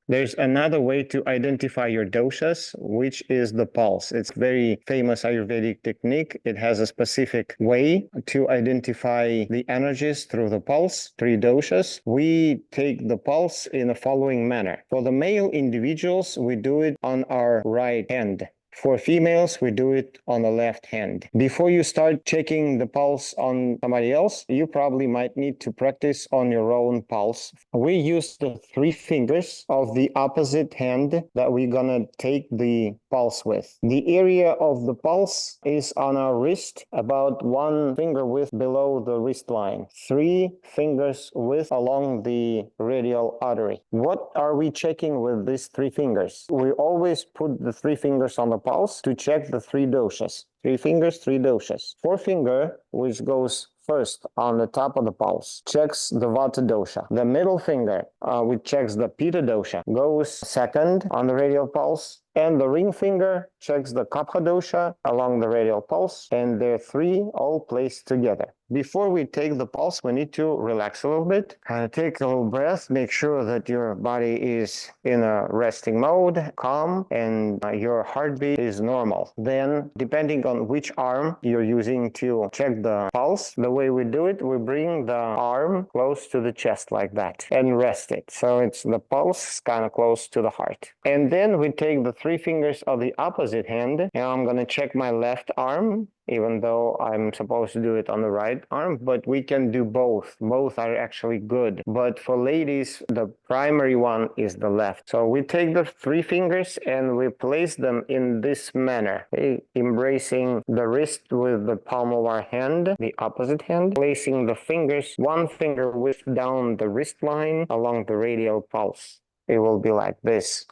There's another way to identify your doshas, which is the pulse. It's a very famous Ayurvedic technique. It has a specific way to identify the energies through the pulse, three doshas. We take the pulse in the following manner. For the male individuals, we do it on our right hand. For females, we do it on the left hand. Before you start checking the pulse on somebody else, you probably might need to practice on your own pulse. We use the three fingers of the opposite hand that we're gonna take the pulse with. The area of the pulse is on our wrist, about 1 finger width below the wrist line, 3 fingers width along the radial artery. What are we checking with these 3 fingers? We always put the 3 fingers on the pulse to check the 3 doshas. 3 fingers, 3 doshas. Forefinger, which goes first on the top of the pulse, checks the vata dosha. The middle finger, which checks the pitta dosha, goes second on the radial pulse. And the ring finger checks the kapha dosha along the radial pulse, and they're 3 all placed together. Before we take the pulse, we need to relax a little bit, take a little breath, make sure that your body is in a resting mode, calm, and your heartbeat is normal. Then, depending on which arm you're using to check the pulse, the way we do it, we bring the arm close to the chest like that and rest it. So it's the pulse kind of close to the heart. And then we take the 3 fingers of the opposite hand. Now I'm going to check my left arm, even though I'm supposed to do it on the right arm, but we can do both. Both are actually good. But for ladies, the primary one is the left. So we take the 3 fingers and we place them in this manner, okay? Embracing the wrist with the palm of our hand, the opposite hand, placing the fingers, 1 finger width down the wrist line along the radial pulse. It will be like this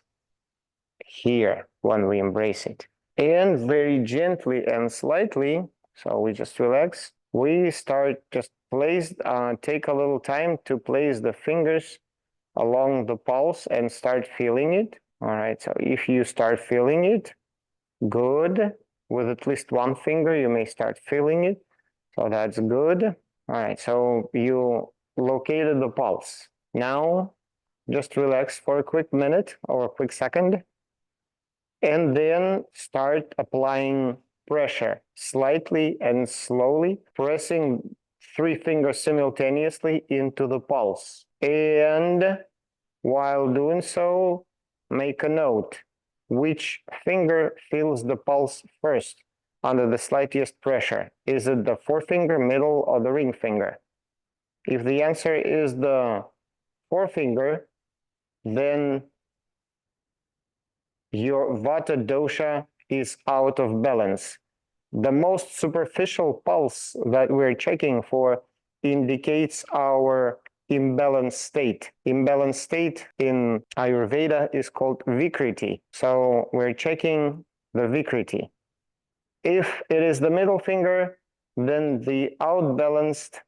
here when we embrace it. And very gently and slightly, so we just relax, we start just take a little time to place the fingers along the pulse and start feeling it. All right, so if you start feeling it, good. With at least 1 finger, you may start feeling it. So that's good. All right, so you located the pulse. Now, just relax for a quick minute or a quick second. And then start applying pressure slightly and slowly, pressing 3 fingers simultaneously into the pulse. And while doing so, make a note. Which finger feels the pulse first under the slightest pressure? Is it the forefinger, middle, or the ring finger? If the answer is the forefinger, then your vata dosha is out of balance. The most superficial pulse that we're checking for indicates our imbalanced state. Imbalanced state in Ayurveda is called Vikriti. So we're checking the Vikriti. If it is the middle finger, then the outbalanced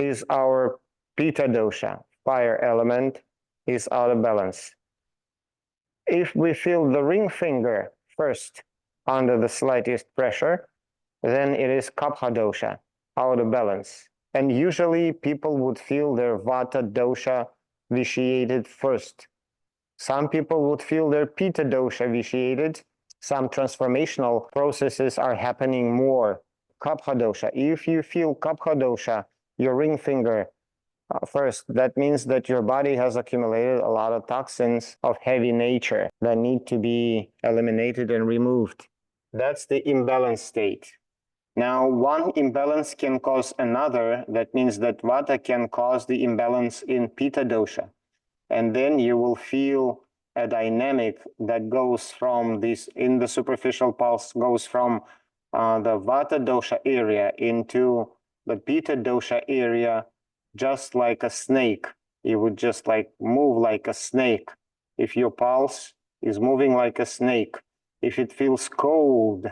is our pitta dosha. Fire element is out of balance. If we feel the ring finger first under the slightest pressure, then it is kapha dosha, out of balance. And usually people would feel their vata dosha vitiated first. Some people would feel their pitta dosha vitiated. Some transformational processes are happening more. Kapha dosha. If you feel kapha dosha, your ring finger first, that means that your body has accumulated a lot of toxins of heavy nature that need to be eliminated and removed. That's the imbalanced state. Now, one imbalance can cause another. That means that vata can cause the imbalance in pitta dosha. And then you will feel a dynamic that goes from this, in the superficial pulse, goes from the vata dosha area into the pitta dosha area, just like a snake. You would just like move like a snake. If your pulse is moving like a snake, if it feels cold,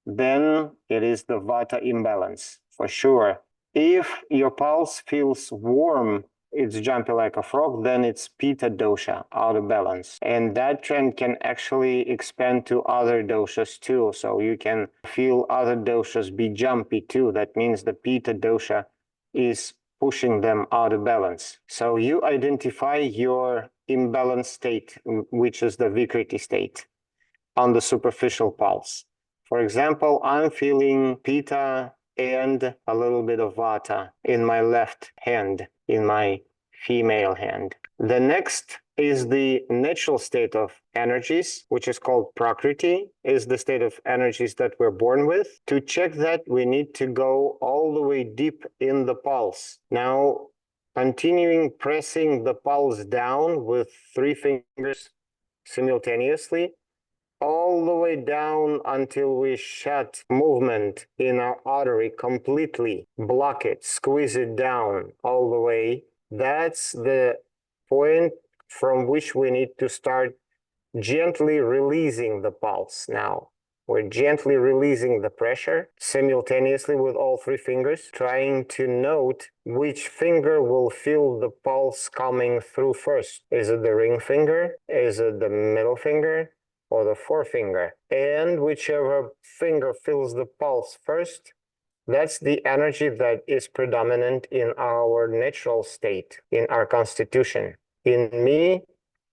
then it is the vata imbalance for sure. If your pulse feels warm, it's jumpy like a frog, then it's pitta dosha, out of balance. And that trend can actually expand to other doshas too. So you can feel other doshas be jumpy too. That means the pitta dosha is pushing them out of balance. So you identify your imbalance state, which is the Vikriti state on the superficial pulse. For example, I'm feeling Pitta and a little bit of Vata in my left hand, in my female hand. The next is the natural state of energies, which is called Prakriti, is the state of energies that we're born with. To check that, we need to go all the way deep in the pulse. Now, continuing pressing the pulse down with 3 fingers simultaneously, all the way down until we shut movement in our artery completely, block it, squeeze it down all the way. That's the point from which we need to start gently releasing the pulse now. We're gently releasing the pressure simultaneously with all 3 fingers, trying to note which finger will feel the pulse coming through first. Is it the ring finger? Is it the middle finger? Or the forefinger? And whichever finger feels the pulse first, that's the energy that is predominant in our natural state, in our constitution. In me,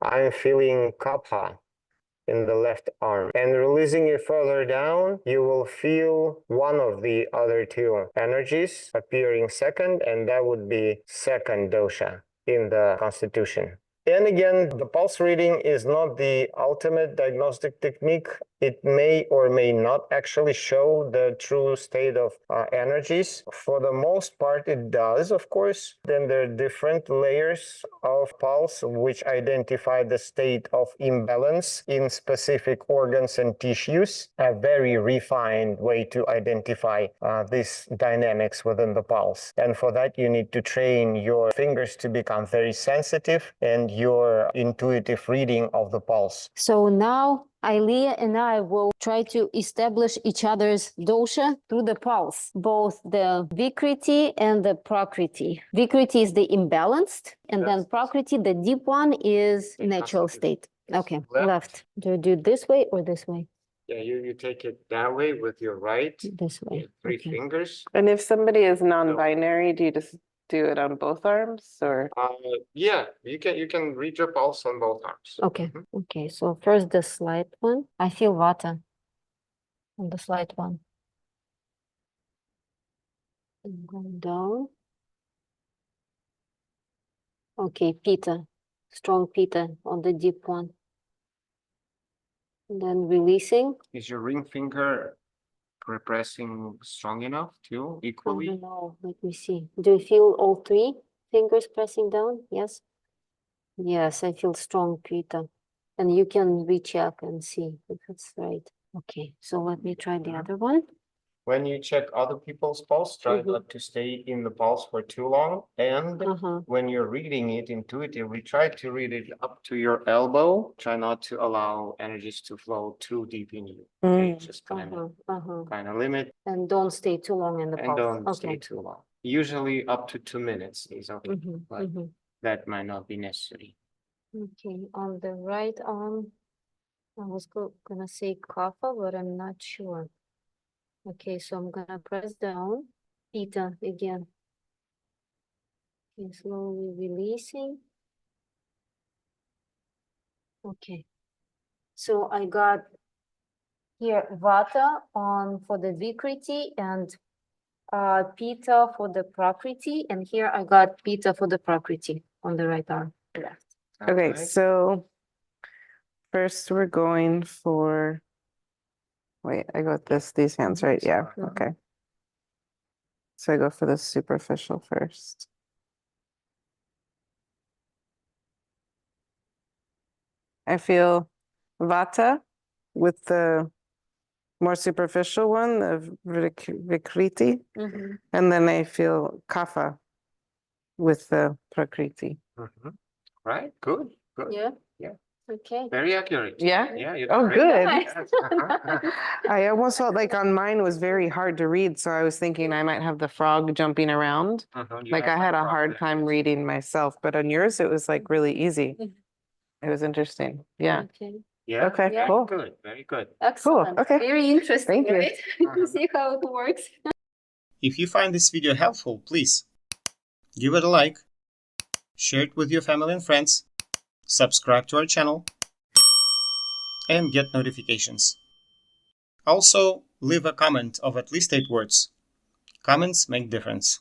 I'm feeling kapha in the left arm. And releasing it further down, you will feel one of the other 2 energies appearing second, and that would be second dosha in the constitution. And again, the pulse reading is not the ultimate diagnostic technique. It may or may not actually show the true state of energies. For the most part, it does, of course. Then there are different layers of pulse which identify the state of imbalance in specific organs and tissues. A very refined way to identify these dynamics within the pulse. And for that, you need to train your fingers to become very sensitive and your intuitive reading of the pulse. So now Ailia and I will try to establish each other's dosha through the pulse, both the Vikriti and the Prakriti. Vikriti is the imbalanced, and then Prakriti, the deep one, is natural state. Okay, left. Do you do it this way or this way? Yeah, you take it that way with your right. This way. 3 Okay. fingers. And if somebody is non-binary, do you just do it on both arms or? Yeah, you can read your pulse on both arms. Okay. Okay. So first the slight one. I feel Vata on the slight one. And going down. Okay, Pitta, strong Pitta on the deep one. And then releasing. Is your ring finger pressing strong enough too, I equally? don't know. Let me see. Do you feel all 3 fingers pressing down? Yes. Yes, I feel strong Pitta. And you can recheck and see if it's right. Okay, so let me try the other one. When you check other people's pulse, try not to stay in the pulse for too long. And when you're reading it intuitively, try to read it up to your elbow. Try not to allow energies to flow too deep in you. Okay, just kind of limit. And don't stay too long in the And pulse. don't stay too long. Usually up to 2 minutes is okay, but that might not be necessary. Okay, on the right arm, I was gonna say kapha, but I'm not sure. Okay, so I'm gonna press down, Pitta again. Okay, slowly releasing. Okay, so I got here Vata on for the Vikriti and Pitta for the Prakriti, and here I got Pitta for the Prakriti on the right arm, left. Okay, so first we're going for, wait, I got these hands, right? Yeah, okay. So I go for the superficial first. I feel Vata with the more superficial one, the Vikriti, and then I feel Kapha with the Prakriti. Right, good. Yeah. Okay. Very accurate. Yeah? Yeah. Oh, good. Nice. I almost felt like on mine was very hard to read, so I was thinking I might have the frog jumping around. Like I had a hard time reading myself, but on yours it was like really easy. It was interesting. Yeah. Okay. Yeah. Okay, Yeah. cool. Good. Very good. Excellent. Cool, okay. Very interesting, Thank you. right? To see how it works. If you find this video helpful, please give it a like, share it with your family and friends, subscribe to our channel, and get notifications. Also, leave a comment of at least 8 words. Comments make difference.